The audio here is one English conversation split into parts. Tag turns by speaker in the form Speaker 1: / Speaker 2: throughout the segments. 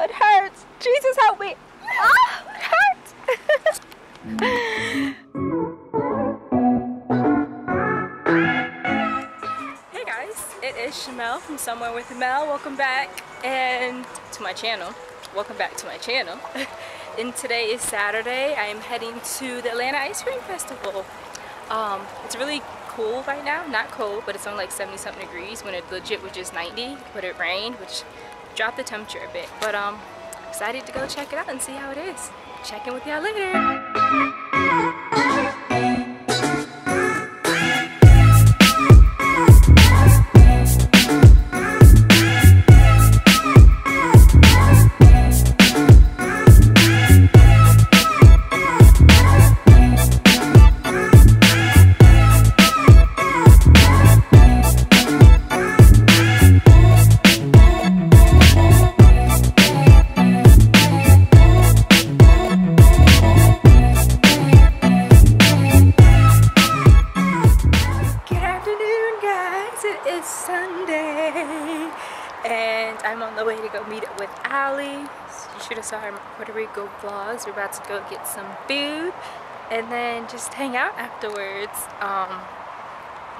Speaker 1: it hurts. Jesus help me. Oh, it hurts. Hey guys, it is Shamel from Somewhere with Mel. Welcome back and to my channel. Welcome back to my channel. And today is Saturday. I am heading to the Atlanta Ice Cream Festival. It's really cool right now. Not cold, but it's only like 70-something degrees when it legit was just 90, but it rained, which dropped the temperature a bit. But excited to go check it out and see how it is. Check in with y'all later. Sunday and I'm on the way to go meet up with Allie. You should have saw her Puerto Rico vlogs. We're about to go get some food and then just hang out afterwards.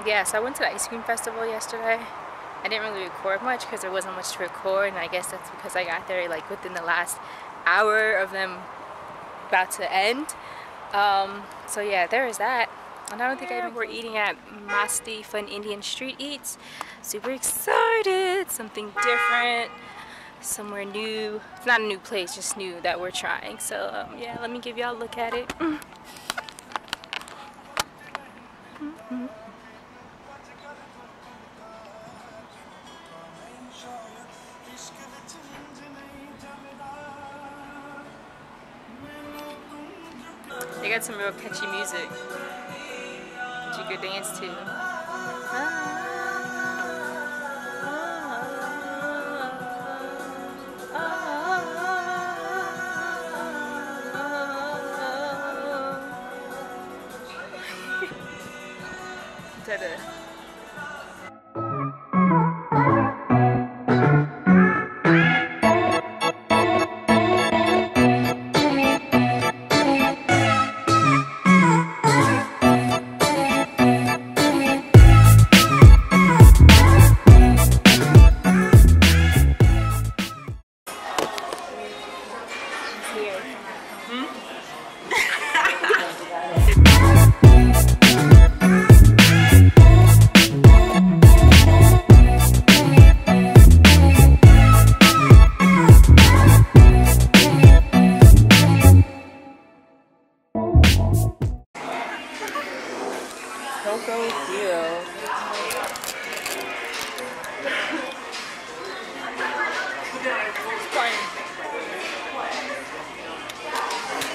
Speaker 1: Yeah, so I went to the ice cream festival yesterday. I didn't really record much because there wasn't much to record, and I guess that's because I got there like within the last hour of them about to end. So yeah, there is that. And I don't think we're eating at Masti Fun Indian Street Eats. Super excited, something different, somewhere new. It's not a new place, just new that we're trying. So yeah, let me give y'all a look at it. They got some real catchy music that you could dance to.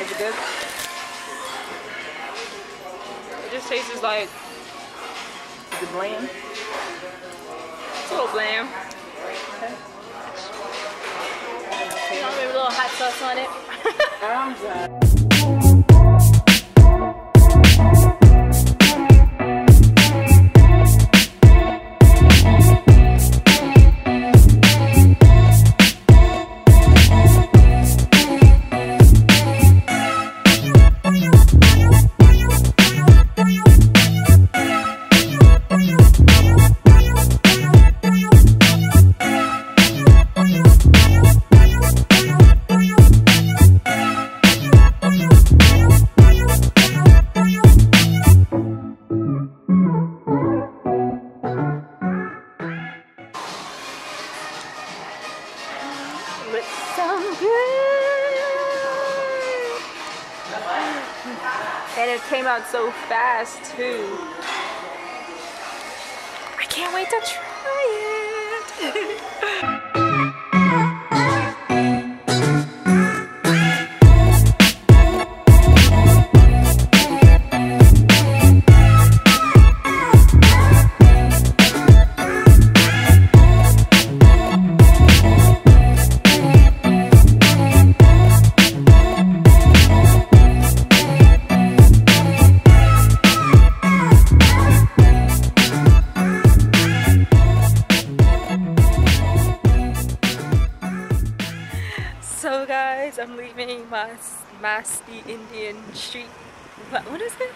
Speaker 1: Is it good? It just tastes like, is it bland? It's a little bland. Okay. You know, maybe a little hot sauce on it. I'm done. And it came out so fast too. I can't wait to try it. So guys, I'm leaving Masti Indian street. What is it?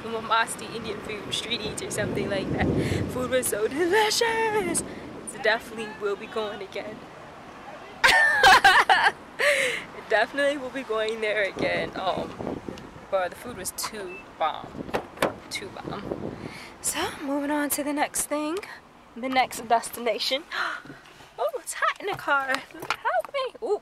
Speaker 1: Masti Indian food street eats or something like that. Food was so delicious. So definitely will be going again. Definitely will be going there again. But the food was too bomb. Too bomb. So moving on to the next thing. The next destination. Oh, it's hot in the car. Help me. Ooh.